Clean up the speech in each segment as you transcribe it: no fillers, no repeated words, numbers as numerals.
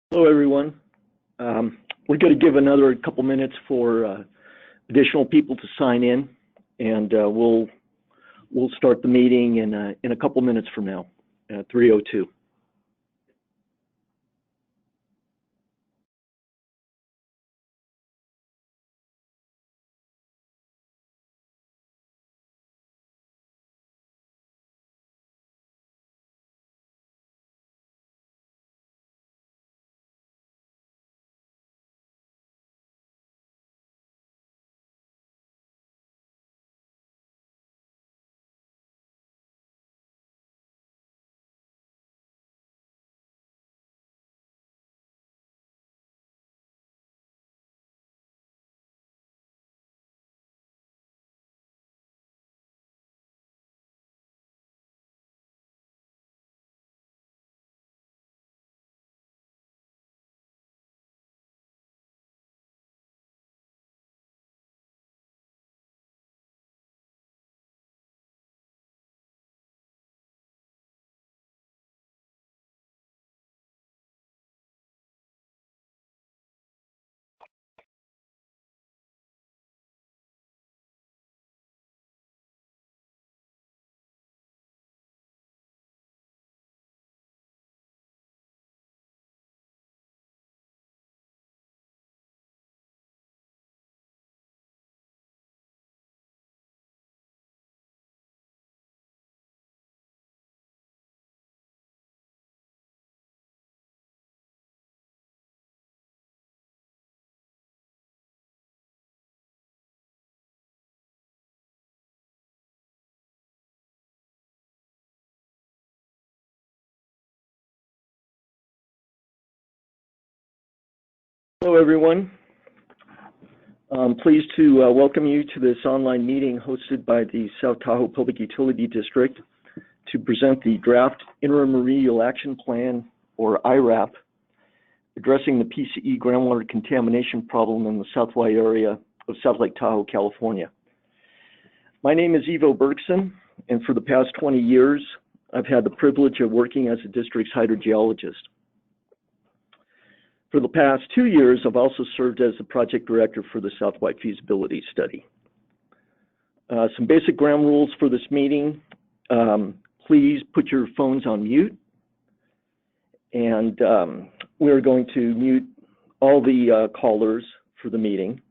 Hello, everyone. We're going to give another couple minutes for additional people to sign in, and we'll start the meeting in a couple minutes from now at 3:02. Hello, everyone. I'm pleased to welcome you to this online meeting hosted by the South Tahoe Public Utility District to present the draft Interim Remedial Action Plan, or IRAP, addressing the PCE groundwater contamination problem in the Southwide area of South Lake Tahoe, California. My name is Ivo Bergson, and for the past 20 years, I've had the privilege of working as a district's hydrogeologist. For the past 2 years, I've also served as the project director for the Southwide Feasibility Study. Some basic ground rules for this meeting. Please put your phones on mute. And we're going to mute all the callers for the meeting.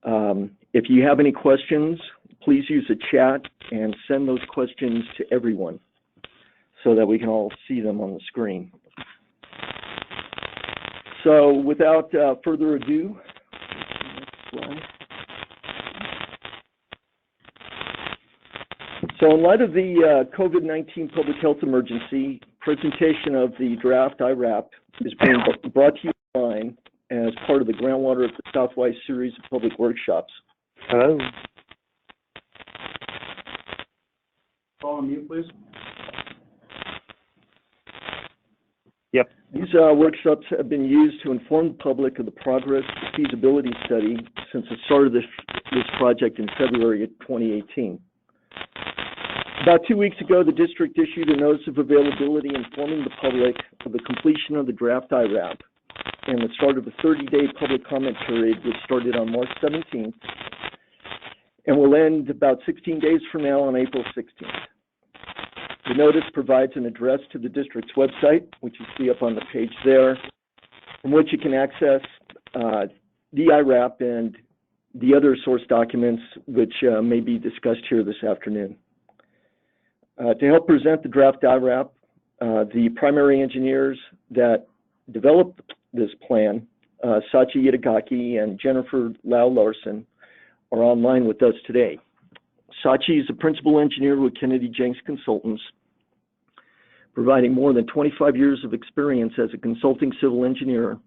If you have any questions, please use the chat and send those questions to everyone so that we can all see them on the screen. So without further ado, next slide. So in light of the COVID-19 public health emergency, presentation of the draft IRAP is being brought to you online as part of the Groundwater of the Southwide series of public workshops. Hello. Call on mute, please. Yep. These workshops have been used to inform the public of the progress of the feasibility study since the start of this project in February of 2018. About 2 weeks ago, the district issued a notice of availability informing the public of the completion of the draft IRAP and the start of a 30-day public comment period, which started on March 17th and will end about 16 days from now on April 16th. The notice provides an address to the district's website, which you see up on the page there, from which you can access the IRAP and the other source documents which may be discussed here this afternoon. To help present the draft IRAP, the primary engineers that developed this plan, Sachi Itagaki and Jennifer Lau Larson, are online with us today. Sachi is a principal engineer with Kennedy Jenks Consultants, providing more than 25 years of experience as a consulting civil engineer,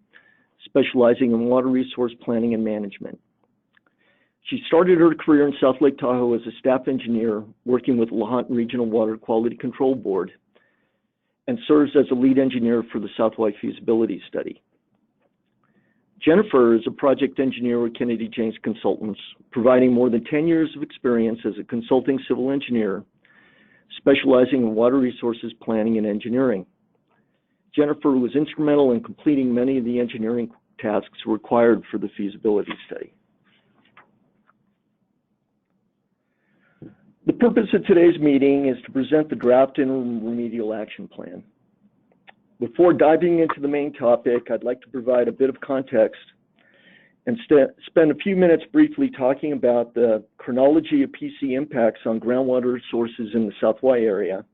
specializing in water resource planning and management. She started her career in South Lake Tahoe as a staff engineer, working with Lahontan Regional Water Quality Control Board, and serves as a lead engineer for the Southwide Feasibility Study. Jennifer is a project engineer with Kennedy Jenks Consultants, providing more than 10 years of experience as a consulting civil engineer, specializing in water resources planning and engineering. Jennifer was instrumental in completing many of the engineering tasks required for the feasibility study. The purpose of today's meeting is to present the draft interim remedial action plan. Before diving into the main topic, I'd like to provide a bit of context and spend a few minutes briefly talking about the chronology of PC impacts on groundwater sources in the South Y area,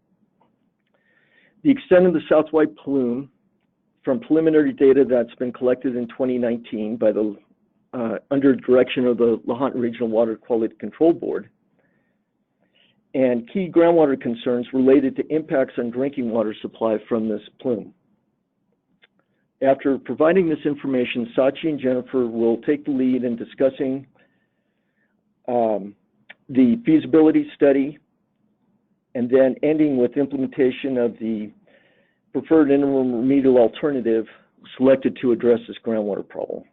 the extent of the South Y plume from preliminary data that's been collected in 2019 by the under direction of the Lahontan Regional Water Quality Control Board, and key groundwater concerns related to impacts on drinking water supply from this plume. After providing this information, Sachi and Jennifer will take the lead in discussing the feasibility study, and then ending with implementation of the preferred interim remedial alternative selected to address this groundwater problem.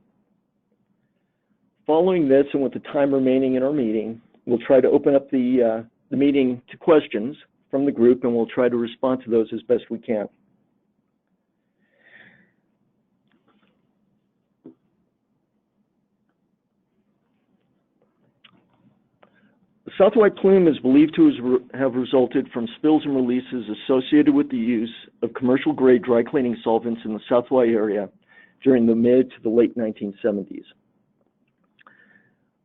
Following this, and with the time remaining in our meeting, we'll try to open up the meeting to questions from the group, and we'll try to respond to those as best we can. The South Y plume is believed to have resulted from spills and releases associated with the use of commercial-grade dry cleaning solvents in the South Y area during the mid to the late 1970s.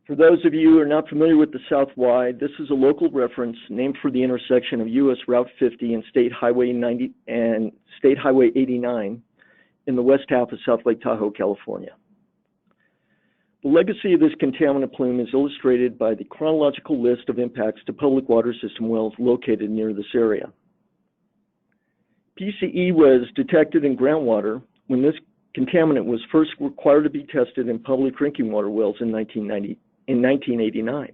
For those of you who are not familiar with the South Y, this is a local reference named for the intersection of U.S. Route 50 and State Highway 90 and State Highway 89 in the west half of South Lake Tahoe, California. The legacy of this contaminant plume is illustrated by the chronological list of impacts to public water system wells located near this area. PCE was detected in groundwater when this contaminant was first required to be tested in public drinking water wells in 1989.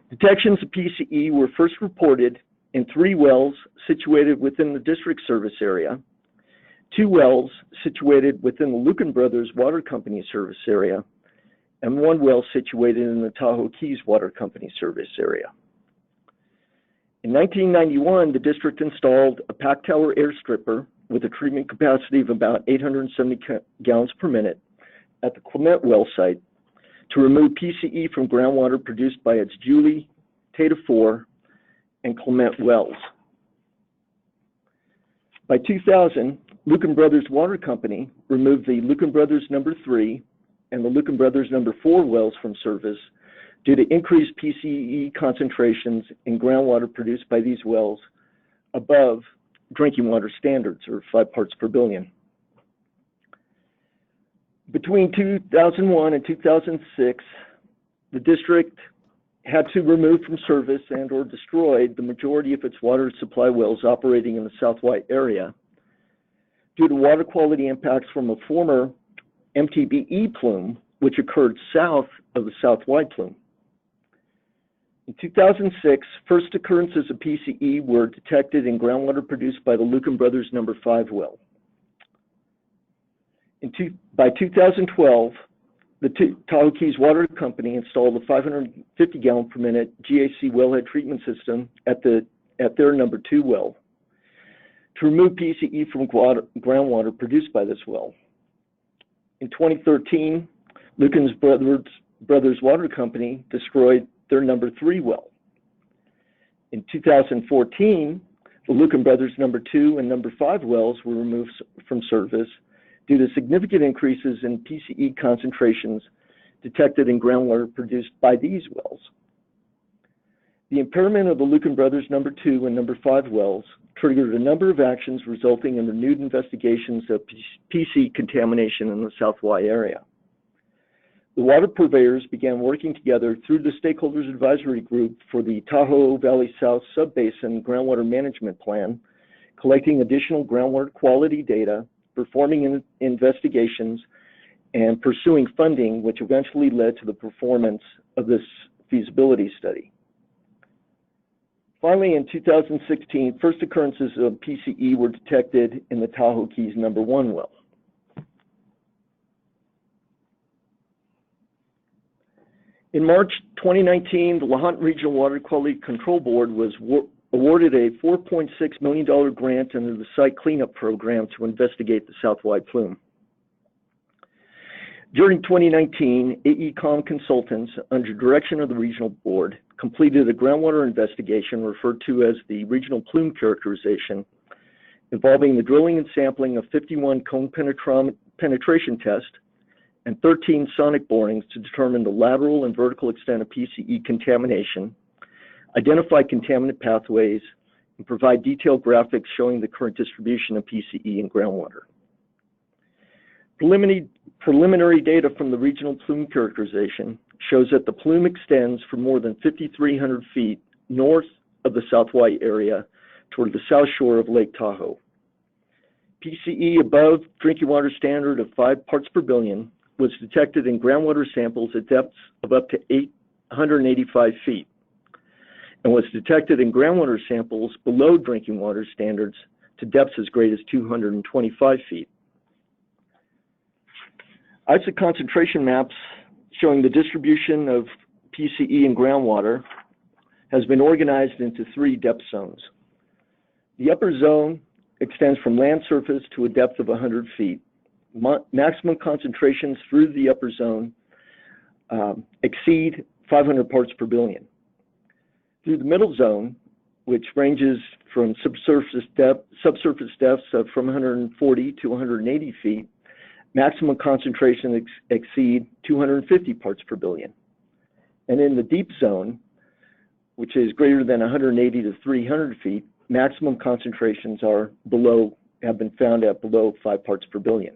Detections of PCE were first reported in 3 wells situated within the district service area, 2 wells situated within the Lucan Brothers Water Company service area, and 1 well situated in the Tahoe Keys Water Company service area. In 1991, the district installed a pack tower air stripper with a treatment capacity of about 870 gallons per minute at the Clement well site to remove PCE from groundwater produced by its Julie, Tata 4, and Clement wells. By 2000, Lucan Brothers Water Company removed the Lucan Brothers number 3 and the Lucan Brothers number 4 wells from service due to increased PCE concentrations in groundwater produced by these wells above drinking water standards, or 5 parts per billion. Between 2001 and 2006, the district had to remove from service and or destroyed the majority of its water supply wells operating in the South Y area due to water quality impacts from a former MTBE plume, which occurred south of the South Y plume. In 2006, first occurrences of PCE were detected in groundwater produced by the Lucan Brothers number 5 well. By 2012, the Tahoe Keys Water Company installed a 550 gallon per minute GAC wellhead treatment system at their number 2 well to remove PCE from groundwater produced by this well. In 2013, Lucan Brothers Water Company destroyed their number 3 well. In 2014, the Lucan Brothers number 2 and number 5 wells were removed from service due to significant increases in PCE concentrations detected in groundwater produced by these wells. The impairment of the Lucan Brothers number 2 and number 5 wells triggered a number of actions resulting in renewed investigations of PC contamination in the South Y area. The water purveyors began working together through the Stakeholders Advisory Group for the Tahoe Valley South Subbasin Groundwater Management Plan, collecting additional groundwater quality data, performing investigations, and pursuing funding, which eventually led to the performance of this feasibility study. Finally, in 2016, first occurrences of PCE were detected in the Tahoe Keys number 1 well. In March 2019, the Lahontan Regional Water Quality Control Board was awarded a $4.6 million grant under the site cleanup program to investigate the Southwide Plume. During 2019, AECOM consultants, under direction of the regional board, completed a groundwater investigation referred to as the Regional Plume Characterization, involving the drilling and sampling of 51 cone penetration tests and 13 sonic borings to determine the lateral and vertical extent of PCE contamination, identify contaminant pathways, and provide detailed graphics showing the current distribution of PCE in groundwater. Preliminary data from the Regional Plume Characterization shows that the plume extends for more than 5,300 feet north of the South White area toward the south shore of Lake Tahoe. PCE above drinking water standard of 5 parts per billion was detected in groundwater samples at depths of up to 885 feet and was detected in groundwater samples below drinking water standards to depths as great as 225 feet. ISA concentration maps showing the distribution of PCE in groundwater has been organized into 3 depth zones. The upper zone extends from land surface to a depth of 100 feet. Maximum concentrations through the upper zone exceed 500 parts per billion. Through the middle zone, which ranges from subsurface depths of from 140 to 180 feet, maximum concentrations exceed 250 parts per billion. And in the deep zone, which is greater than 180 to 300 feet, maximum concentrations have been found at below 5 parts per billion.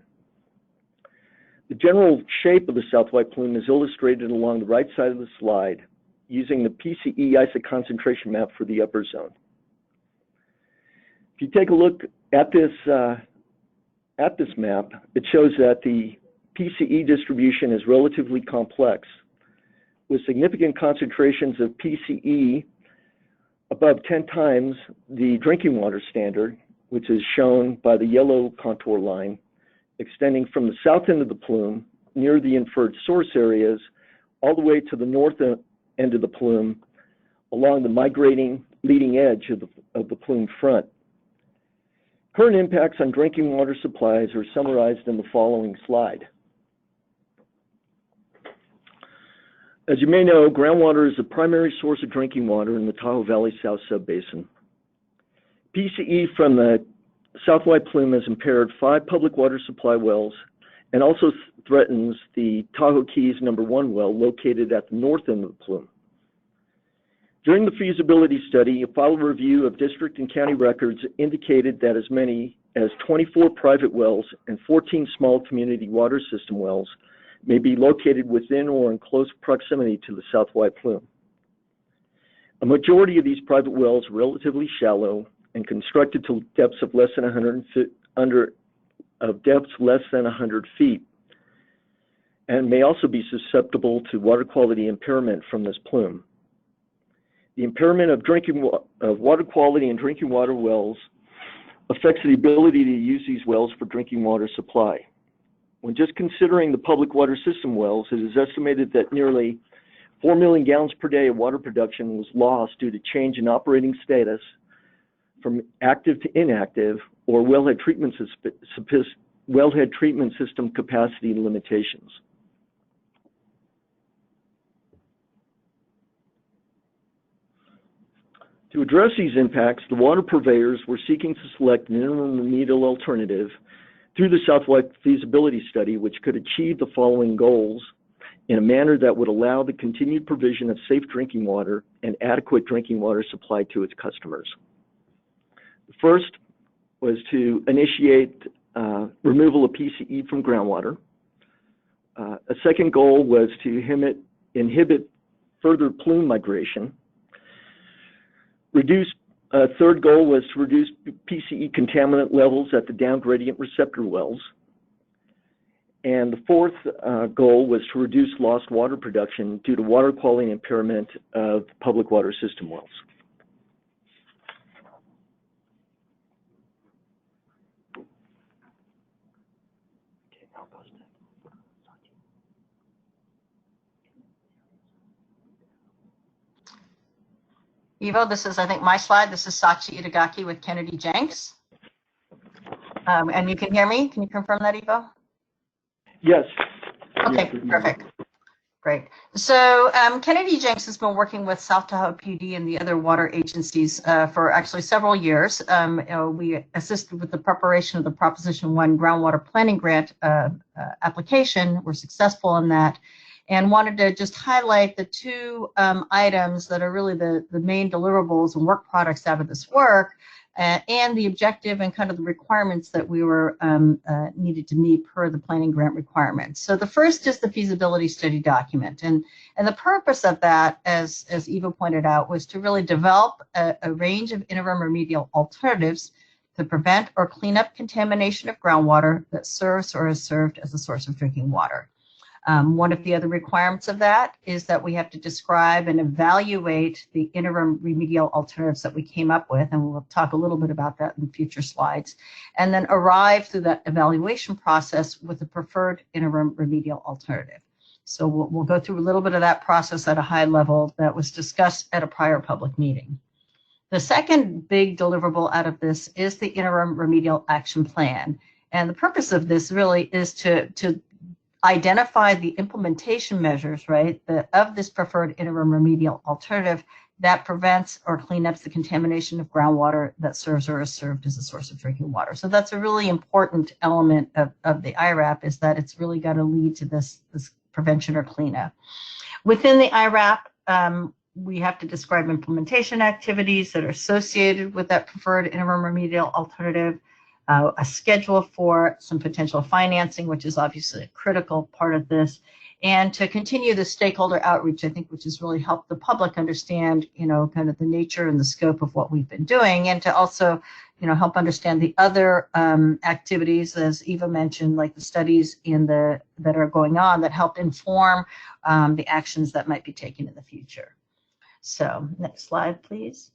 The general shape of the South White Plume is illustrated along the right side of the slide using the PCE ISA concentration map for the upper zone. If you take a look at this map, it shows that the PCE distribution is relatively complex, with significant concentrations of PCE above 10 times the drinking water standard, which is shown by the yellow contour line, extending from the south end of the plume, near the inferred source areas, all the way to the north end of the plume, along the migrating leading edge of the plume front. Current impacts on drinking water supplies are summarized in the following slide. As you may know, groundwater is the primary source of drinking water in the Tahoe Valley South Subbasin. PCE from the South White Plume has impaired 5 public water supply wells and also threatens the Tahoe Keys No. 1 well located at the north end of the plume. During the feasibility study, a file review of district and county records indicated that as many as 24 private wells and 14 small community water system wells may be located within or in close proximity to the South White Plume. A majority of these private wells are relatively shallow and constructed to depths of less than 100 feet, and may also be susceptible to water quality impairment from this plume. The impairment of water quality in drinking water wells affects the ability to use these wells for drinking water supply. When just considering the public water system wells, it is estimated that nearly 4 million gallons per day of water production was lost due to change in operating status from active to inactive, or wellhead treatment system capacity limitations. To address these impacts, the water purveyors were seeking to select an interim remedial alternative through the South White feasibility study, which could achieve the following goals in a manner that would allow the continued provision of safe drinking water and adequate drinking water supply to its customers. The first was to initiate removal of PCE from groundwater. A second goal was to inhibit further plume migration. A third goal was to reduce PCE contaminant levels at the down gradient receptor wells. And the fourth goal was to reduce lost water production due to water quality impairment of public water system wells. Ivo, this is, I think, my slide. This is Sachi Itagaki with Kennedy Jenks. And you can hear me? Can you confirm that, Ivo? Yes. Okay, Yes, perfect. Great. So Kennedy Jenks has been working with South Tahoe PD and the other water agencies for actually several years. We assisted with the preparation of the Proposition 1 groundwater planning grant application. We're successful in that, and wanted to just highlight the two items that are really the main deliverables and work products out of this work, and the objective and kind of the requirements that we were needed to meet per the planning grant requirements. So the first is the feasibility study document, and the purpose of that, as Eva pointed out, was to really develop a range of interim remedial alternatives to prevent or clean up contamination of groundwater that serves or is served as a source of drinking water. One of the other requirements of that is that we have to describe and evaluate the interim remedial alternatives that we came up with, and we'll talk a little bit about that in future slides, and then arrive through that evaluation process with the preferred interim remedial alternative. So we'll go through a little bit of that process at a high level that was discussed at a prior public meeting. The second big deliverable out of this is the interim remedial action plan. And the purpose of this really is to identify the implementation measures, right, of this preferred interim remedial alternative that prevents or cleans up the contamination of groundwater that serves or is served as a source of drinking water. So that's a really important element of the IRAP, is that it's really got to lead to this prevention or cleanup. Within the IRAP, we have to describe implementation activities that are associated with that preferred interim remedial alternative, a schedule for some potential financing, which is obviously a critical part of this, and to continue the stakeholder outreach, I think, which has really helped the public understand, kind of the nature and the scope of what we've been doing, and to also, help understand the other activities, as Eva mentioned, like the studies that are going on that help inform the actions that might be taken in the future. So next slide, please.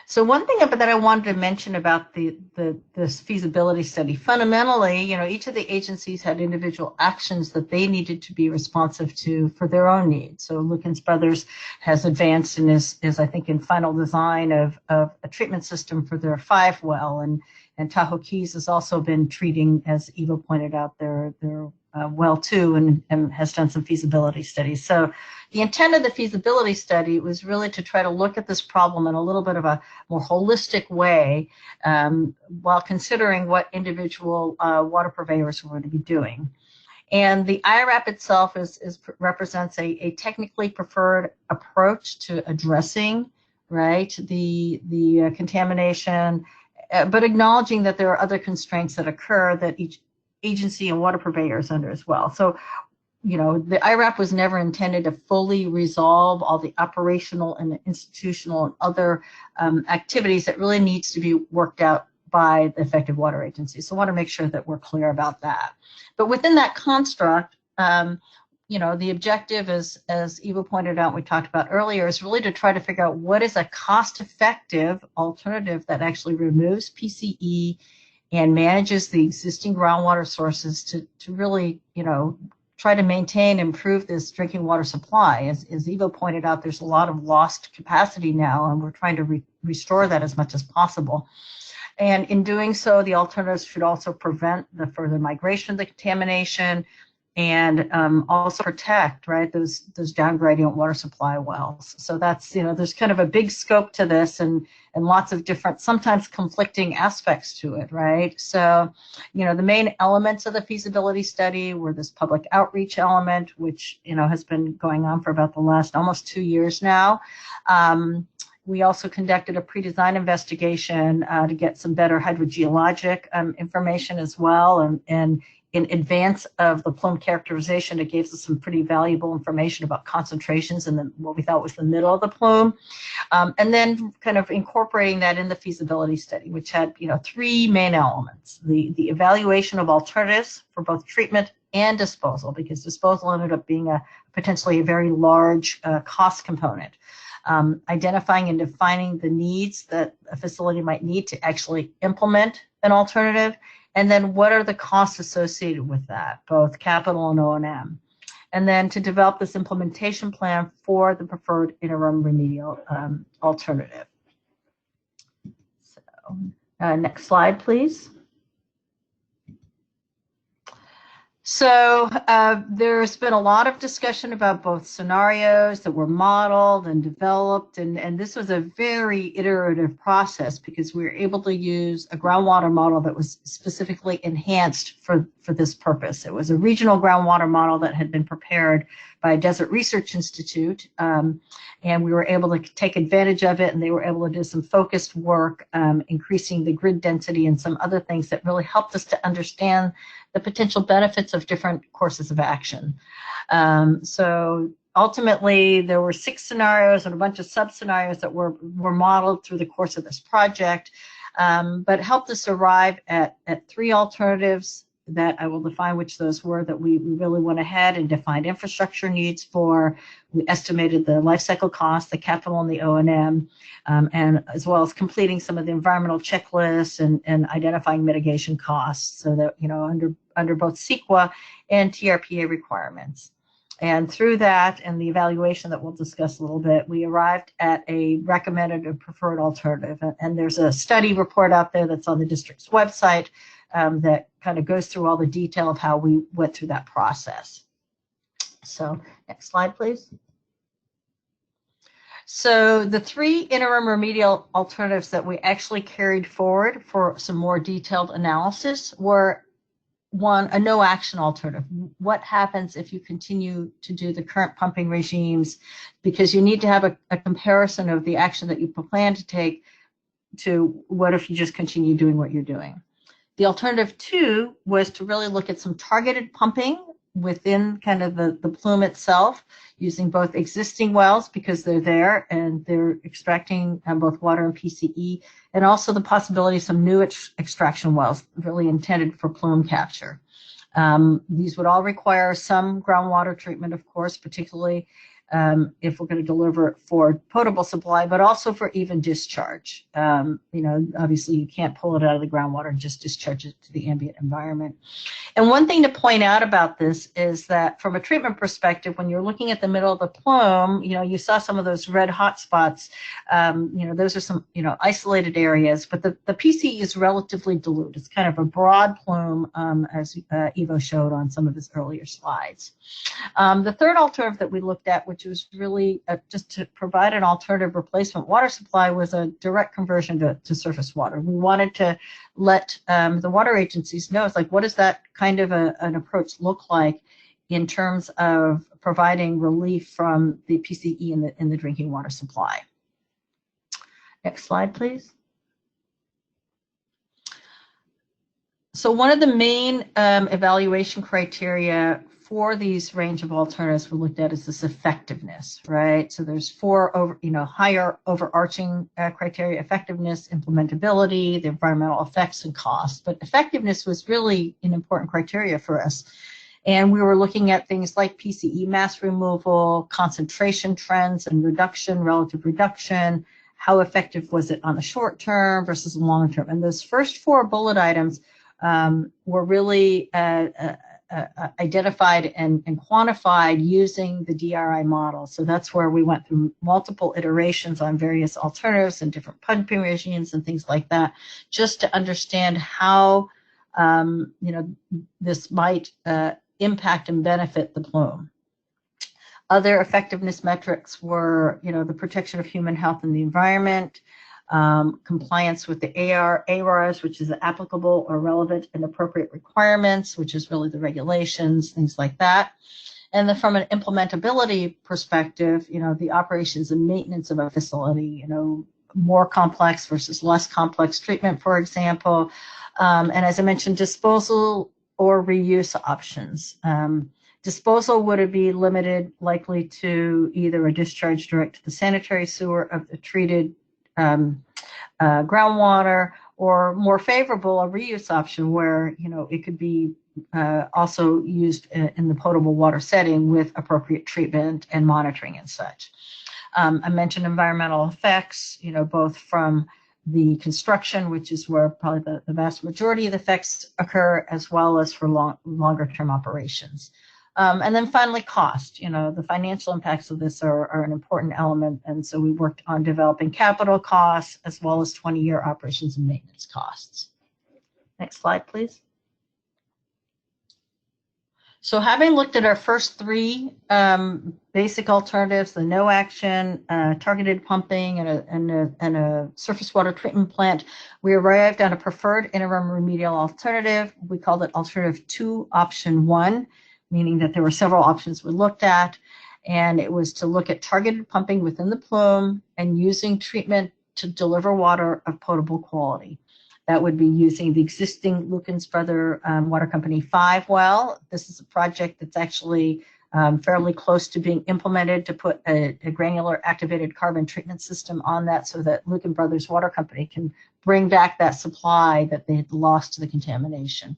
So one thing that I wanted to mention about this feasibility study, fundamentally, each of the agencies had individual actions that they needed to be responsive to for their own needs. So Lukens Brothers has advanced and is I think in final design of a treatment system for their 5 well, and Tahoe Keys has also been treating, as Eva pointed out, their well too, and has done some feasibility studies. So the intent of the feasibility study was really to try to look at this problem in a little bit of a more holistic way, while considering what individual water purveyors were going to be doing. And the IRAP itself represents a technically preferred approach to addressing, right, the contamination, but acknowledging that there are other constraints that occur that each agency and water purveyors under as well. So, the IRAP was never intended to fully resolve all the operational and institutional and other activities that really needs to be worked out by the effective water agency. So I want to make sure that we're clear about that. But within that construct, the objective is, as Eva pointed out, we talked about earlier, is really to try to figure out what is a cost-effective alternative that actually removes PCE and manages the existing groundwater sources to really, try to maintain and improve this drinking water supply. As Eva pointed out, there's a lot of lost capacity now, and we're trying to restore that as much as possible. And in doing so, the alternatives should also prevent the further migration of the contamination, and also protect, right, those down gradient water supply wells. So that's, there's kind of a big scope to this, and lots of different, sometimes conflicting aspects to it, right? So, the main elements of the feasibility study were this public outreach element, which, has been going on for about the last almost 2 years now. We also conducted a pre-design investigation to get some better hydrogeologic information as well, and in advance of the plume characterization, it gave us some pretty valuable information about concentrations and what we thought was the middle of the plume. And then kind of incorporating that in the feasibility study, which had 3 main elements: the evaluation of alternatives for both treatment and disposal, because disposal ended up being potentially a very large cost component. Identifying and defining the needs that a facility might need to actually implement an alternative, and then what are the costs associated with that, both capital and O&M. and then to develop this implementation plan for the preferred interim remedial alternative. So, next slide, please. So there's been a lot of discussion about both scenarios that were modeled and developed, and this was a very iterative process because we were able to use a groundwater model that was specifically enhanced for this purpose. It was a regional groundwater model that had been prepared by Desert Research Institute, and we were able to take advantage of it, and they were able to do some focused work, increasing the grid density and some other things that really helped us to understand the potential benefits of different courses of action. So ultimately, there were 6 scenarios and a bunch of sub-scenarios that were modeled through the course of this project, but helped us arrive at 3 alternatives that I will define which those were that we really went ahead and defined infrastructure needs for. We estimated the life cycle costs, the capital and the O&M, and as well as completing some of the environmental checklists and identifying mitigation costs so that, you know, under both CEQA and TRPA requirements. And through that and the evaluation that we'll discuss a little bit, we arrived at a recommended or preferred alternative. And there's a study report out there that's on the district's website that kind of goes through all the detail of how we went through that process. So next slide, please. So the 3 interim remedial alternatives that we actually carried forward for some more detailed analysis were: 1, a no action alternative. What happens if you continue to do the current pumping regimes? Because you need to have a comparison of the action that you plan to take to what if you just continue doing what you're doing. The alternative 2 was to really look at some targeted pumping within kind of the plume itself, using both existing wells because they're there and they're extracting both water and PCE, and also the possibility of some new extraction wells really intended for plume capture. These would all require some groundwater treatment, of course, particularly if we're going to deliver it for potable supply, but also for even discharge. You know, obviously you can't pull it out of the groundwater and just discharge it to the ambient environment. And one thing to point out about this is that from a treatment perspective, when you're looking at the middle of the plume, you know, you saw some of those red hot spots. You know, those are some, you know, isolated areas, but the PCE is relatively dilute. It's kind of a broad plume, as Ivo showed on some of his earlier slides. The third alternative that we looked at, which was really just to provide an alternative replacement water supply, was a direct conversion to surface water. We wanted to let the water agencies know, it's like, what does that kind of an approach look like in terms of providing relief from the PCE in the drinking water supply. Next slide, please. So one of the main evaluation criteria for these range of alternatives we looked at is this effectiveness, right? So there's 4 higher overarching criteria: effectiveness, implementability, the environmental effects, and cost. But effectiveness was really an important criteria for us. And we were looking at things like PCE mass removal, concentration trends and reduction, relative reduction, how effective was it on the short term versus the long term. And those first 4 bullet items were really identified and quantified using the DRI model. So that's where we went through multiple iterations on various alternatives and different pumping regimes and things like that, just to understand how this might impact and benefit the plume. Other effectiveness metrics were, the protection of human health and the environment, compliance with the ARAs, which is the applicable or relevant and appropriate requirements, which is really the regulations, things like that. And then from an implementability perspective, the operations and maintenance of a facility, more complex versus less complex treatment, for example. And as I mentioned, disposal or reuse options. Disposal would be limited likely to either a discharge direct to the sanitary sewer of the treated groundwater, or more favorable, a reuse option where it could be also used in the potable water setting with appropriate treatment and monitoring and such. I mentioned environmental effects, both from the construction, which is where probably the vast majority of the effects occur, as well as for longer term operations. And then finally, cost. The financial impacts of this are an important element, and so we worked on developing capital costs as well as 20-year operations and maintenance costs. Next slide, please. So having looked at our first three basic alternatives, the no action, targeted pumping, and a surface water treatment plant, we arrived at a preferred interim remedial alternative. We called it Alternative 2, Option 1, meaning that there were several options we looked at, and it was to look at targeted pumping within the plume and using treatment to deliver water of potable quality. That would be using the existing Lukens Brother Water Company 5 well. This is a project that's actually fairly close to being implemented to put a granular activated carbon treatment system on that so that Luken Brothers Water Company can bring back that supply that they had lost to the contamination.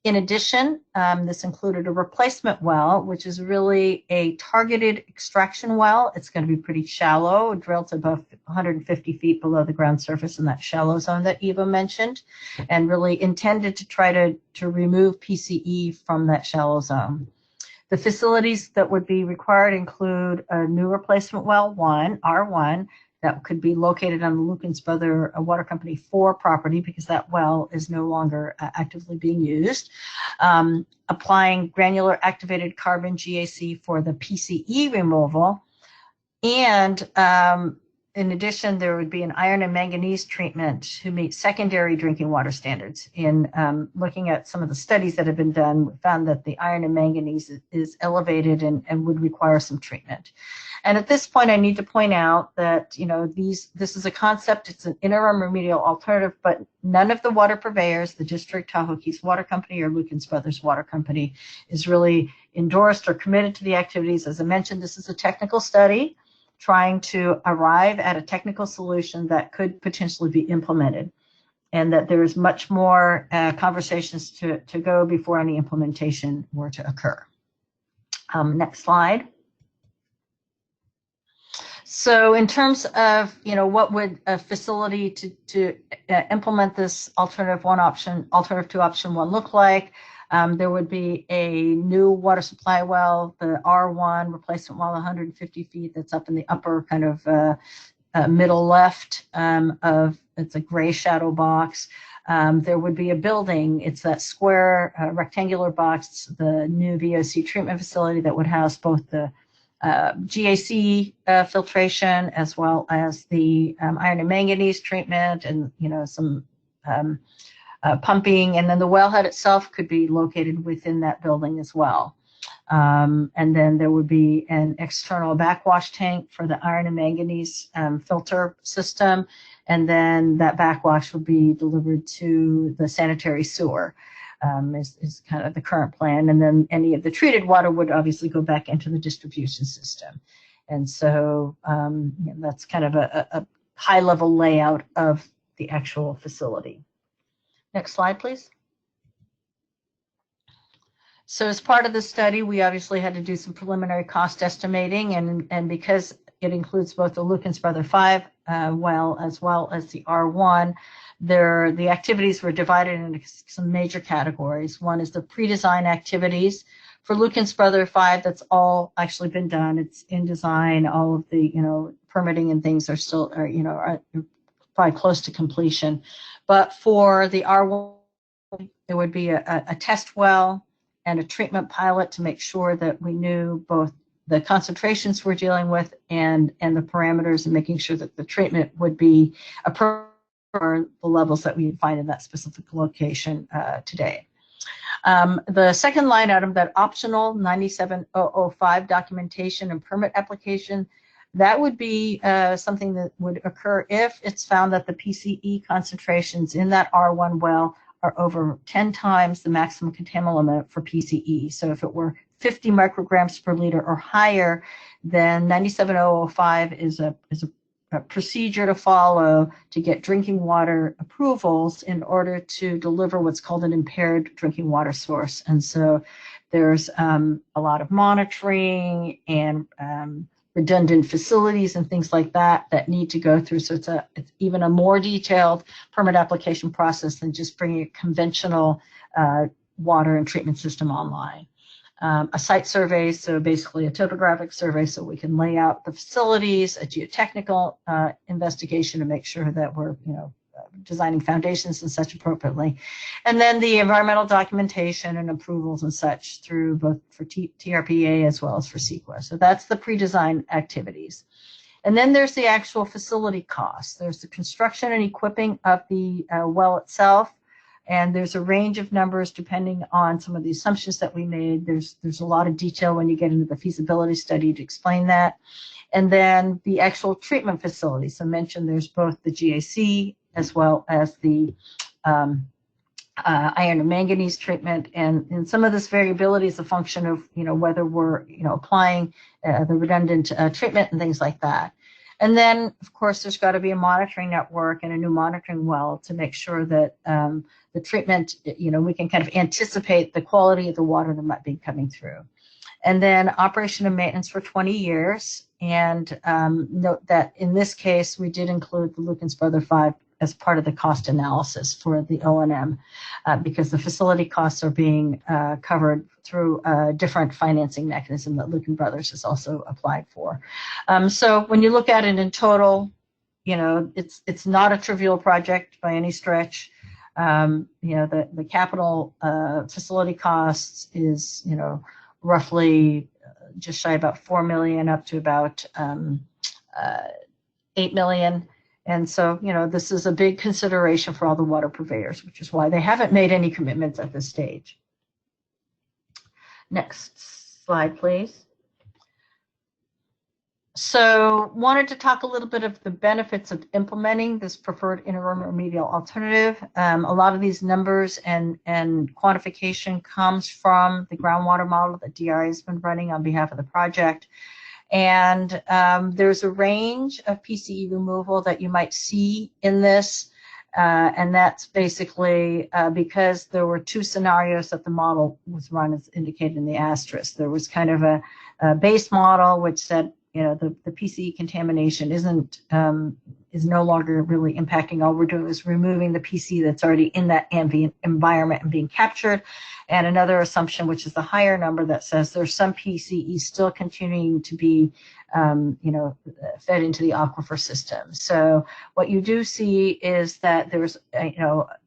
In addition, this included a replacement well, which is really a targeted extraction well. It's going to be pretty shallow, drilled to above 150 feet below the ground surface in that shallow zone that Eva mentioned, and really intended to try to remove PCE from that shallow zone. The facilities that would be required include a new replacement well, R1, that could be located on the Lukens Brother Water Company 4 property because that well is no longer actively being used. Applying granular activated carbon GAC for the PCE removal. And in addition, there would be an iron and manganese treatment to meet secondary drinking water standards. In looking at some of the studies that have been done, we found that the iron and manganese is elevated and would require some treatment. And at this point, I need to point out that, this is a concept, it's an interim remedial alternative, but none of the water purveyors, the district, Tahoe Keys Water Company, or Lukens Brothers Water Company, is really endorsed or committed to the activities. As I mentioned, this is a technical study trying to arrive at a technical solution that could potentially be implemented, and that there is much more conversations to go before any implementation were to occur. Next slide. So in terms of, what would a facility to implement this alternative 2 option 1 look like? There would be a new water supply well, the R1 replacement well, 150 feet, that's up in the upper kind of middle left it's a gray shadow box. There would be a building, it's that square rectangular box, the new VOC treatment facility that would house both the GAC filtration as well as the iron and manganese treatment and some pumping, and then the wellhead itself could be located within that building as well. And then there would be an external backwash tank for the iron and manganese filter system, and then that backwash would be delivered to the sanitary sewer. Is kind of the current plan, and then any of the treated water would obviously go back into the distribution system. And so that's kind of a high-level layout of the actual facility. Next slide, please. So as part of the study, we obviously had to do some preliminary cost estimating, and because it includes both the Lukens Brother 5 well as the R1, the activities were divided into some major categories. One is the pre-design activities. For Lukens Brother 5, that's all actually been done. It's in design. All of the permitting and things are still are probably close to completion. But for the R1, there would be a test well and a treatment pilot to make sure that we knew both the concentrations we're dealing with and the parameters, and making sure that the treatment would be appropriate for the levels that we find in that specific location today. The second line item, that optional 97005 documentation and permit application, that would be something that would occur if it's found that the PCE concentrations in that R1 well are over 10 times the maximum contaminant limit for PCE. So if it were 50 micrograms per liter or higher, then 97005 is a procedure to follow to get drinking water approvals in order to deliver what's called an impaired drinking water source. And so there's a lot of monitoring and redundant facilities and things like that need to go through. So it's even a more detailed permit application process than just bringing a conventional water and treatment system online. a site survey, so basically a topographic survey so we can lay out the facilities, a geotechnical investigation to make sure that we're, designing foundations and such appropriately. And then the environmental documentation and approvals and such through both for TRPA as well as for CEQA. So that's the pre-design activities. And then there's the actual facility costs. There's the construction and equipping of the well itself. And there's a range of numbers depending on some of the assumptions that we made. There's a lot of detail when you get into the feasibility study to explain that. And then the actual treatment facility. So mentioned there's both the GAC as well as the iron and manganese treatment. And some of this variability is a function of, whether we're, applying the redundant treatment and things like that. And then, of course, there's got to be a monitoring network and a new monitoring well to make sure that the treatment, we can kind of anticipate the quality of the water that might be coming through. And then operation and maintenance for 20 years. And note that in this case, we did include the Lukens Brother 5 as part of the cost analysis for the O&M because the facility costs are being covered through a different financing mechanism that Luken Brothers has also applied for. So when you look at it in total, it's not a trivial project by any stretch. The capital facility costs is, roughly just shy about 4 million up to about 8 million. And so, this is a big consideration for all the water purveyors, which is why they haven't made any commitments at this stage. Next slide, please. So wanted to talk a little bit of the benefits of implementing this preferred interim remedial alternative. A lot of these numbers and quantification comes from the groundwater model that DRI has been running on behalf of the project. And there's a range of PCE removal that you might see in this. And that's basically because there were two scenarios that the model was run as indicated in the asterisk. There was kind of a base model which said, the PCE contamination is no longer really impacting. All we're doing is removing the PCE that's already in that ambient environment and being captured. And another assumption, which is the higher number, that says there's some PCE still continuing to be, fed into the aquifer system. So what you do see is that there's,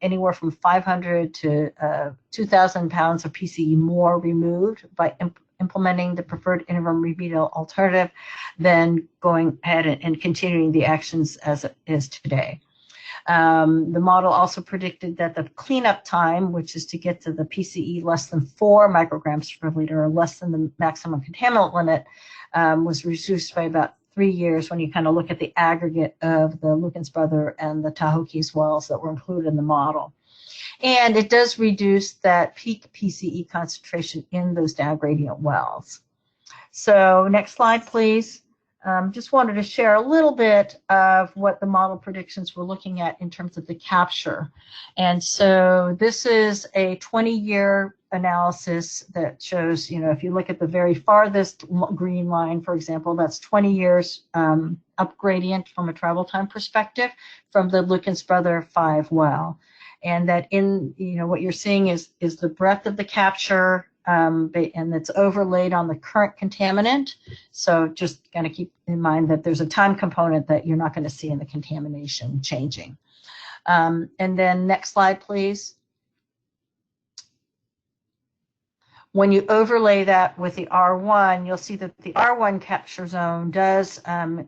anywhere from 500 to 2,000 pounds of PCE more removed by implementing the preferred interim remedial alternative than going ahead and continuing the actions as it is today. The model also predicted that the cleanup time, which is to get to the PCE less than 4 micrograms per liter or less than the maximum contaminant limit, was reduced by about 3 years when you kind of look at the aggregate of the Lukens Brother and the Tahoe Keys wells that were included in the model. And it does reduce that peak PCE concentration in those down gradient wells. So next slide, please. Just wanted to share a little bit of what the model predictions were looking at in terms of the capture. And so this is a 20-year analysis that shows, if you look at the very farthest green line, for example, that's 20 years up gradient from a travel time perspective from the Lukens Brother 5 well. And that what you're seeing is the breadth of the capture, and it's overlaid on the current contaminant. So just kind of keep in mind that there's a time component that you're not going to see in the contamination changing. And then next slide, please. When you overlay that with the R1, you'll see that the R1 capture zone does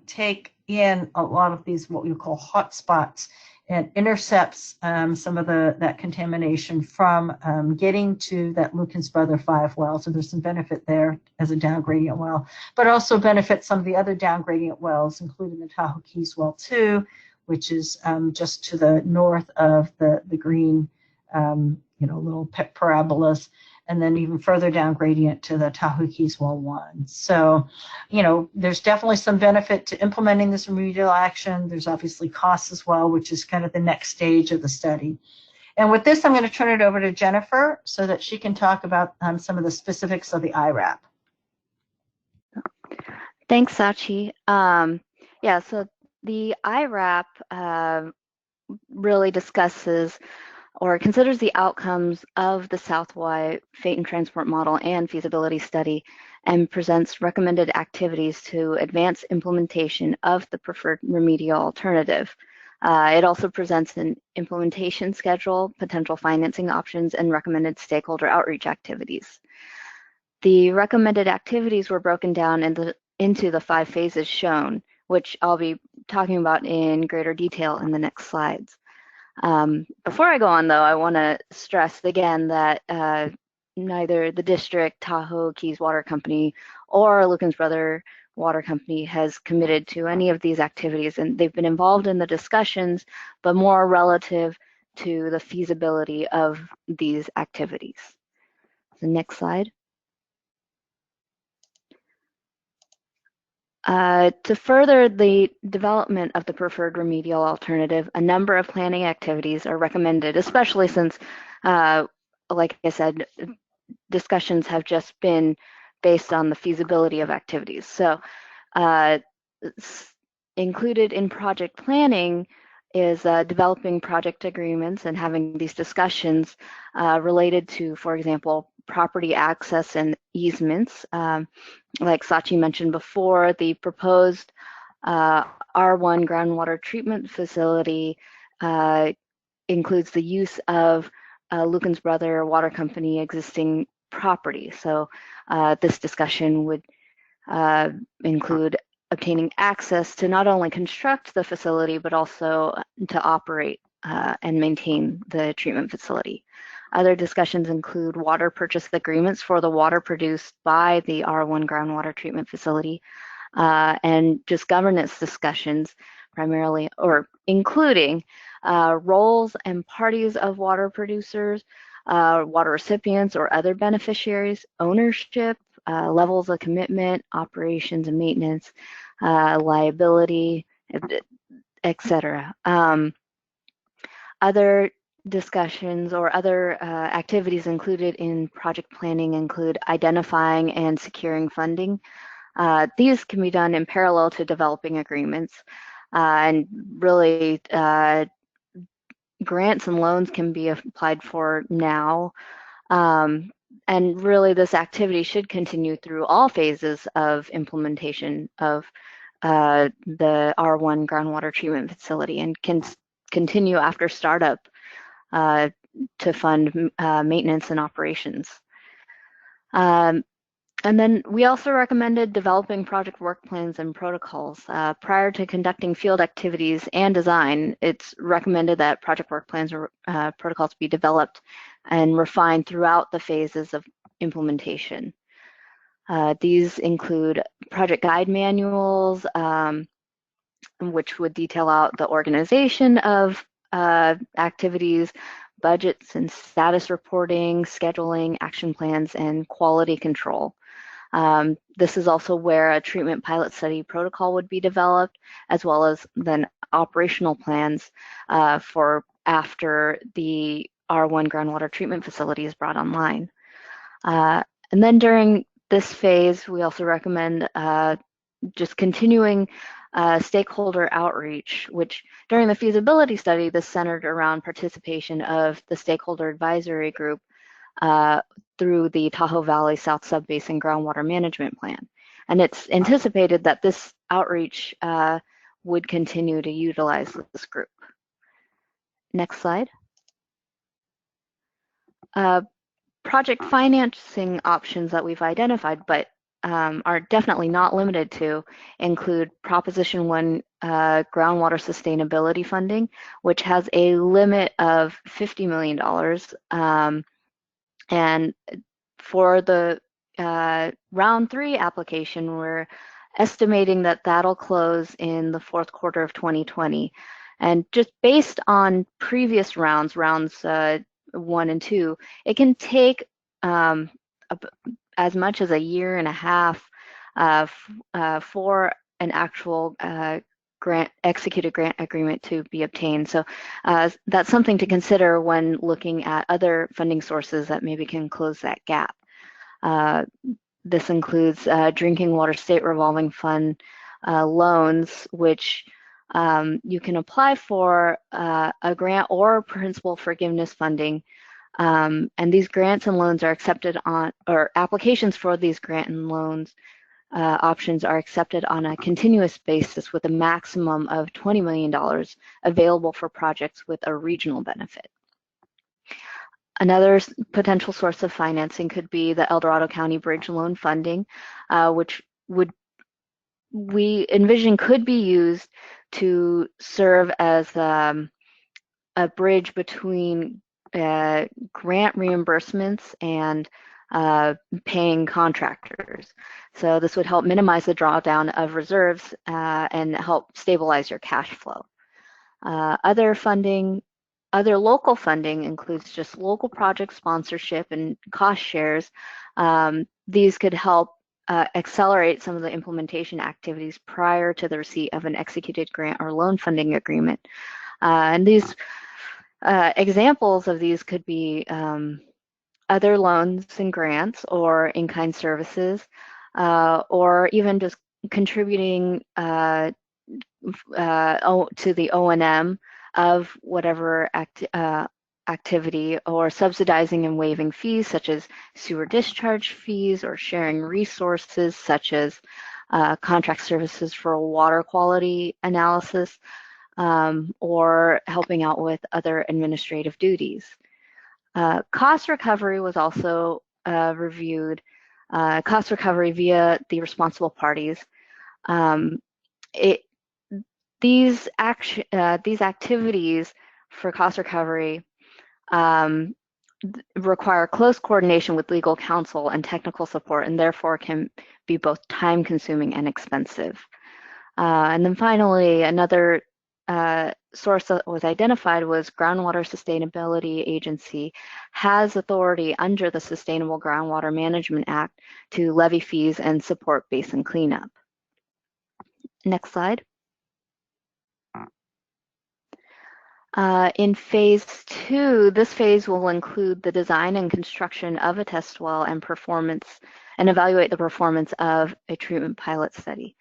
take in a lot of these what we call hot spots and intercepts some of that contamination from getting to that Lukens Brother 5 well. So there's some benefit there as a down gradient well, but also benefits some of the other down gradient wells, including the Tahoe Keys well 2, which is just to the north of the green, little parabolas, and then even further down gradient to the Tahoe Keys well 1. So, there's definitely some benefit to implementing this remedial action. There's obviously costs as well, which is kind of the next stage of the study. And with this, I'm going to turn it over to Jennifer so that she can talk about some of the specifics of the IRAP. Thanks, Sachi. So the IRAP really discusses or considers the outcomes of the Southwide Fate and Transport Model and Feasibility Study and presents recommended activities to advance implementation of the preferred remedial alternative. It also presents an implementation schedule, potential financing options, and recommended stakeholder outreach activities. The recommended activities were broken down into the 5 phases shown, which I'll be talking about in greater detail in the next slides. Before I go on, though, I want to stress again that neither the district, Tahoe Keys Water Company, or Lukens Brother Water Company has committed to any of these activities, and they've been involved in the discussions, but more relative to the feasibility of these activities. The next slide. To further the development of the preferred remedial alternative, a number of planning activities are recommended, especially since, like I said, discussions have just been based on the feasibility of activities. So included in project planning is developing project agreements and having these discussions related to, for example, property access and easements. Like Sachi mentioned before, the proposed R1 groundwater treatment facility includes the use of Lukens Brother Water Company existing property. So this discussion would include obtaining access to not only construct the facility, but also to operate and maintain the treatment facility. Other discussions include water purchase agreements for the water produced by the R1 groundwater treatment facility, and just governance discussions primarily, or including roles and parties of water producers, water recipients or other beneficiaries, ownership, levels of commitment, operations and maintenance, liability, etc. Other discussions or other activities included in project planning include identifying and securing funding. These can be done in parallel to developing agreements, and really grants and loans can be applied for now. And really this activity should continue through all phases of implementation of the R1 groundwater treatment facility, and can continue after startup to fund maintenance and operations. And then we also recommended developing project work plans and protocols. Prior to conducting field activities and design, it's recommended that project work plans or protocols be developed and refined throughout the phases of implementation. These include project guide manuals, which would detail out the organization of activities, budgets and status reporting, scheduling, action plans, and quality control. This is also where a treatment pilot study protocol would be developed, as well as then operational plans for after the R1 groundwater treatment facility is brought online. And then during this phase, we also recommend just continuing stakeholder outreach, which during the feasibility study, this centered around participation of the stakeholder advisory group through the Tahoe Valley South Subbasin Groundwater Management Plan. And it's anticipated that this outreach would continue to utilize this group. Next slide. Project financing options that we've identified, but are definitely not limited to, include Proposition 1 groundwater sustainability funding, which has a limit of $50 million. And for the round 3 application, we're estimating that that'll close in the 4th quarter of 2020. And just based on previous rounds 1 and 2, it can take as much as a year and a half for an actual executed grant agreement to be obtained. So that's something to consider when looking at other funding sources that maybe can close that gap. This includes Drinking Water State Revolving Fund loans, which you can apply for a grant or principal forgiveness funding. And these grants and loans are accepted on, or applications for these grant and loans options are accepted on a continuous basis with a maximum of $20 million available for projects with a regional benefit. Another potential source of financing could be the El Dorado County Bridge Loan Funding, which we envision could be used to serve as a bridge between grant reimbursements and paying contractors. So this would help minimize the drawdown of reserves and help stabilize your cash flow. Other local funding includes just local project sponsorship and cost shares. These could help accelerate some of the implementation activities prior to the receipt of an executed grant or loan funding agreement. And these examples of these could be other loans and grants or in-kind services, or even just contributing to the O&M of whatever activity, or subsidizing and waiving fees such as sewer discharge fees, or sharing resources such as contract services for water quality analysis, or helping out with other administrative duties. Cost recovery was also reviewed, cost recovery via the responsible parties. These activities for cost recovery require close coordination with legal counsel and technical support, and therefore can be both time-consuming and expensive. And then finally, another source that was identified was Groundwater Sustainability Agency has authority under the Sustainable Groundwater Management Act to levy fees and support basin cleanup. Next slide. In phase 2, this phase will include the design and construction of a test well and evaluate the performance of a treatment pilot study.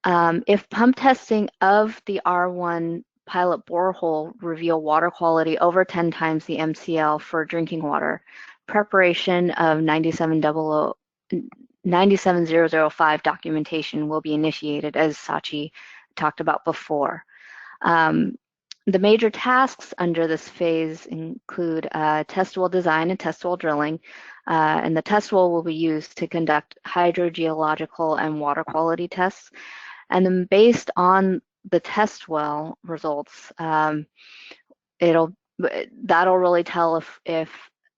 If pump testing of the R1 pilot borehole reveal water quality over 10 times the MCL for drinking water, preparation of 97005 documentation will be initiated, as Sachi talked about before. The major tasks under this phase include test well design and test well drilling, and the test well will be used to conduct hydrogeological and water quality tests. And then based on the test well results, that'll really tell if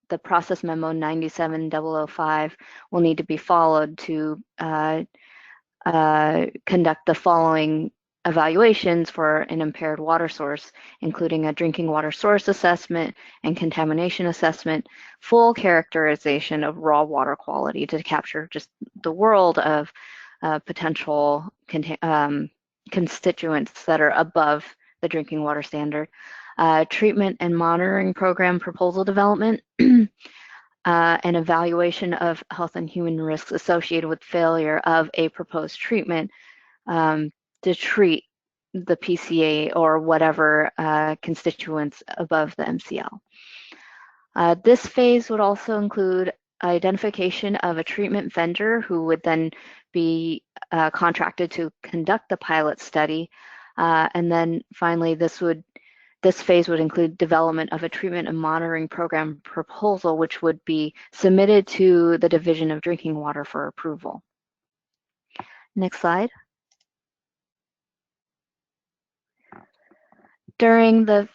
the process memo 97005 will need to be followed to conduct the following evaluations for an impaired water source, including a drinking water source assessment and contamination assessment, full characterization of raw water quality to capture just the world of potential constituents that are above the drinking water standard, treatment and monitoring program proposal development, an evaluation of health and human risks associated with failure of a proposed treatment to treat the PCA or whatever constituents above the MCL. This phase would also include identification of a treatment vendor who would then be contracted to conduct the pilot study. And then finally, this phase would include development of a treatment and monitoring program proposal, which would be submitted to the Division of Drinking Water for approval. Next slide. During the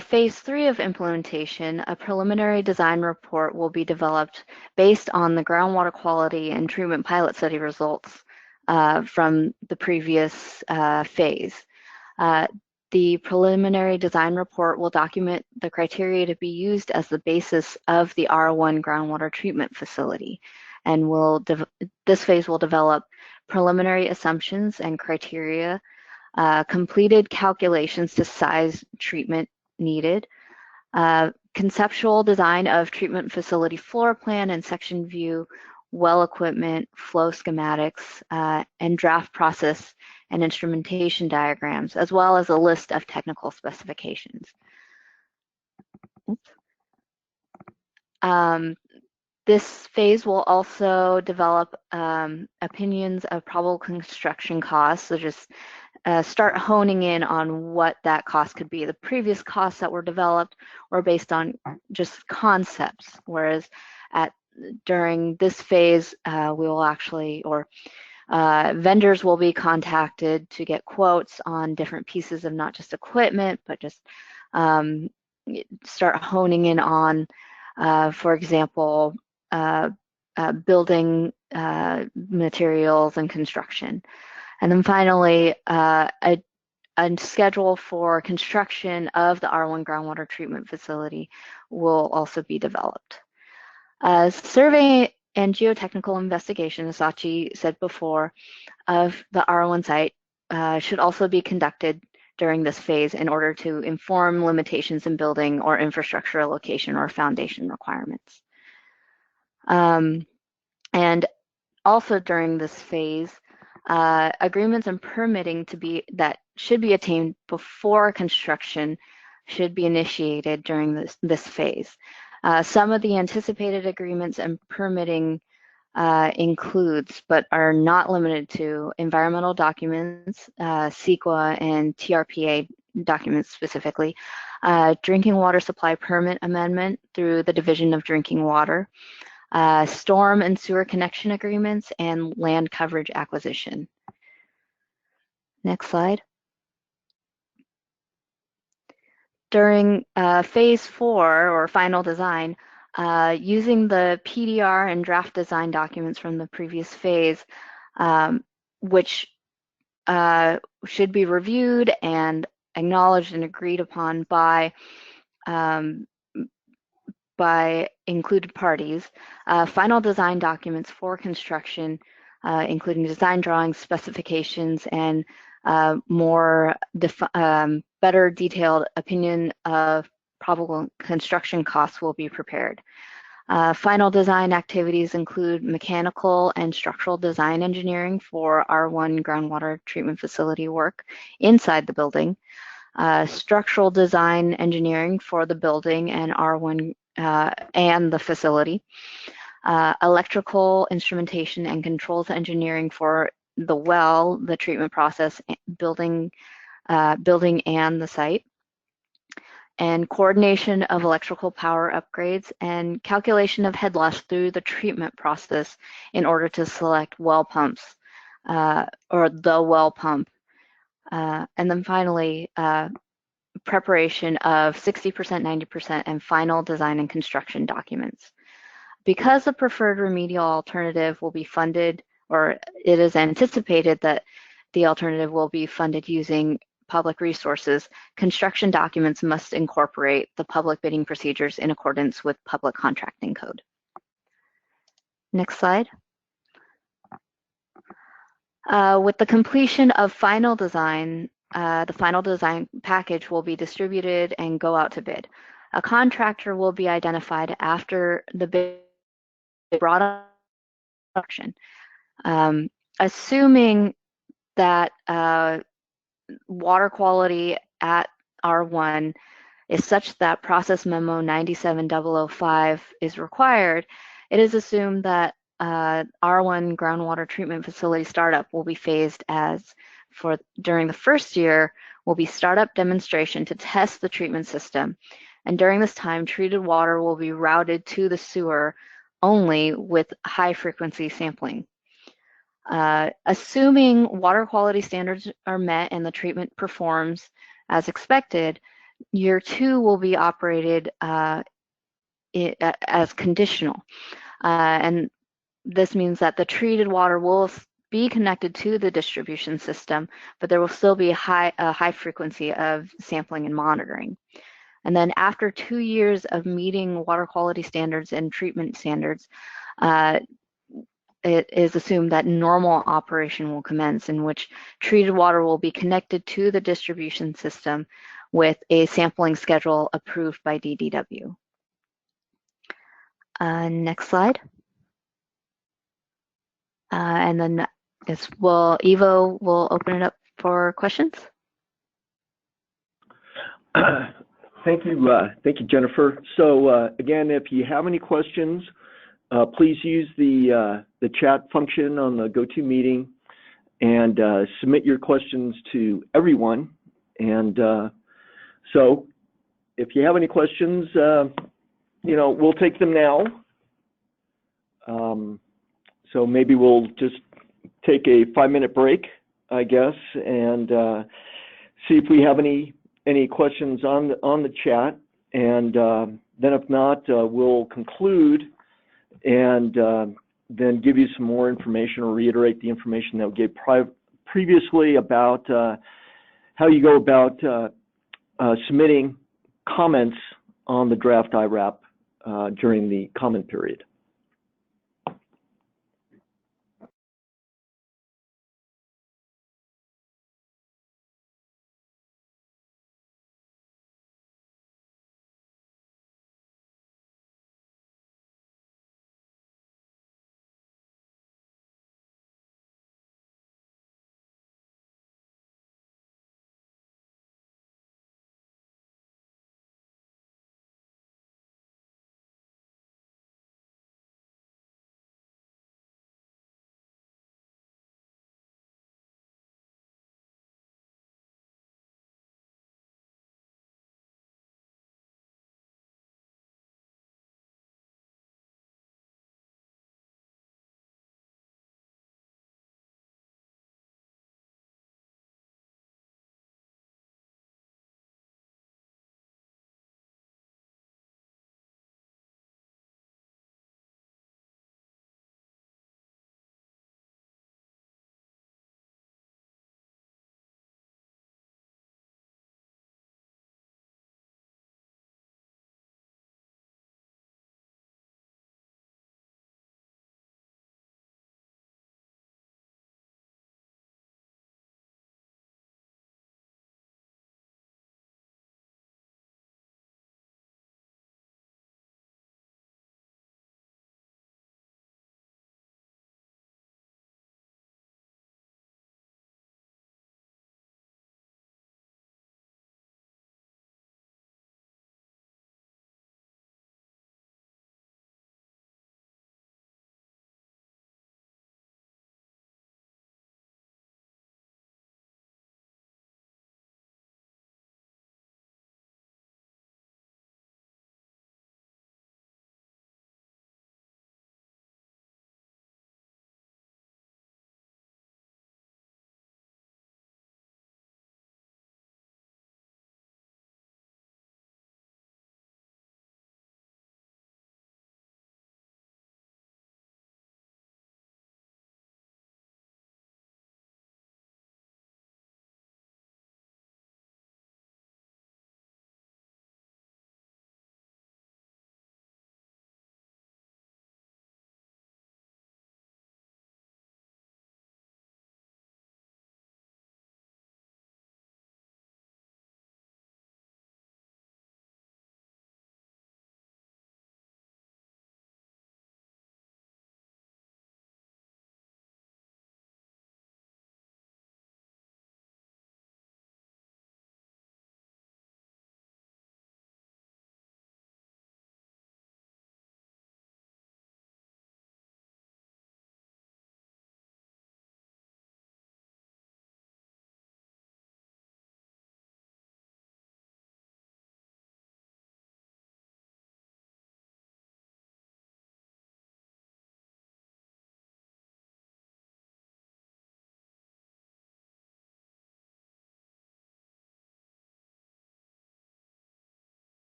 phase 3 of implementation, a preliminary design report will be developed based on the groundwater quality and treatment pilot study results from the previous phase. The preliminary design report will document the criteria to be used as the basis of the R1 groundwater treatment facility, and this phase will develop preliminary assumptions and criteria, completed calculations to size treatment needed, conceptual design of treatment facility floor plan and section view, well equipment, flow schematics, and draft process and instrumentation diagrams, as well as a list of technical specifications. This phase will also develop opinions of probable construction costs, so just start honing in on what that cost could be. The previous costs that were developed were based on just concepts, whereas during this phase, we will actually, or vendors will be contacted to get quotes on different pieces of not just equipment, but just start honing in on, for example, building materials and construction. And then finally, a schedule for construction of the R1 groundwater treatment facility will also be developed. Survey and geotechnical investigation, as Sachi said before, of the R1 site should also be conducted during this phase in order to inform limitations in building or infrastructure location or foundation requirements. And also during this phase, agreements and permitting that should be attained before construction should be initiated during this phase. Some of the anticipated agreements and permitting includes, but are not limited to, environmental documents, CEQA and TRPA documents specifically, drinking water supply permit amendment through the Division of Drinking Water, storm and sewer connection agreements, and land coverage acquisition. Next slide. During phase 4, or final design, using the PDR and draft design documents from the previous phase, which should be reviewed and acknowledged and agreed upon by included parties, final design documents for construction, including design drawings, specifications, and better detailed opinion of probable construction costs will be prepared. Final design activities include mechanical and structural design engineering for R1 groundwater treatment facility work inside the building, structural design engineering for the building and R1 and the facility, electrical instrumentation and controls engineering for the well, the treatment process, building and the site, and coordination of electrical power upgrades and calculation of head loss through the treatment process in order to select well pumps or the well pump. And then finally, preparation of 60%, 90%, and final design and construction documents. Because the preferred remedial alternative will be funded, or it is anticipated that the alternative will be funded using public resources, construction documents must incorporate the public bidding procedures in accordance with public contracting code. Next slide. With the completion of final design, the final design package will be distributed and go out to bid. A contractor will be identified after the bid brought up production. Assuming that water quality at R1 is such that process memo 97005 is required, it is assumed that R1 groundwater treatment facility startup will be phased as during the first year will be startup demonstration to test the treatment system. And during this time, treated water will be routed to the sewer only with high frequency sampling. Assuming water quality standards are met and the treatment performs as expected, year 2 will be operated as conditional. And this means that the treated water will be connected to the distribution system, but there will still be a high frequency of sampling and monitoring. And then after 2 years of meeting water quality standards and treatment standards, it is assumed that normal operation will commence, in which treated water will be connected to the distribution system with a sampling schedule approved by DDW. Next slide. And then Ivo will open it up for questions. Thank you, Jennifer. So again, if you have any questions, please use the chat function on the GoToMeeting and submit your questions to everyone. And so if you have any questions, we'll take them now. So maybe we'll just take a 5-minute break, I guess, and see if we have any questions on the chat. And then if not, we'll conclude and then give you some more information or reiterate the information that we gave previously about how you go about submitting comments on the draft IRAP during the comment period.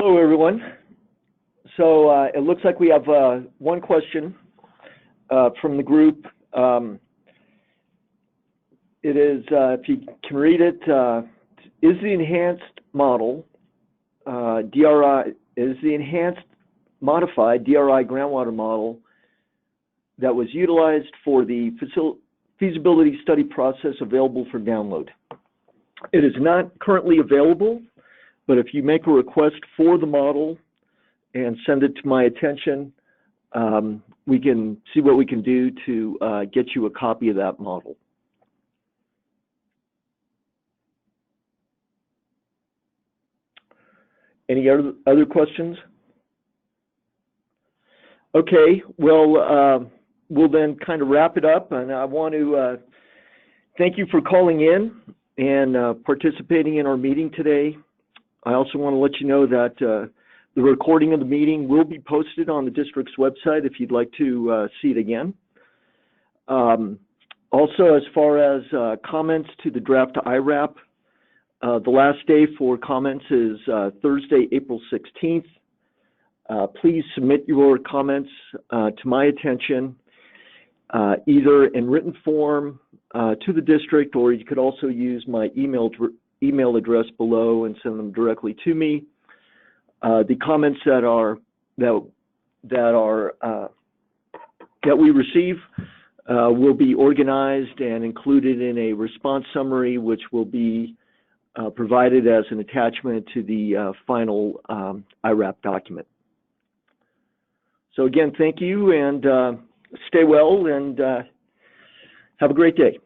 Hello, everyone. So it looks like we have one question from the group. It is, if you can read it, is the enhanced model, modified DRI groundwater model that was utilized for the feasibility study process available for download? It is not currently available, but if you make a request for the model and send it to my attention, we can see what we can do to get you a copy of that model. Any other questions? Okay, well, we'll then kind of wrap it up, and I want to thank you for calling in and participating in our meeting today. I also want to let you know that the recording of the meeting will be posted on the district's website if you'd like to see it again. Also, as far as comments to the draft IRAP, the last day for comments is Thursday, April 16th. Please submit your comments to my attention, either in written form to the district, or you could also use my email address below and send them directly to me. The comments that we receive will be organized and included in a response summary, which will be provided as an attachment to the final IRAP document. So again, thank you, and stay well, and have a great day.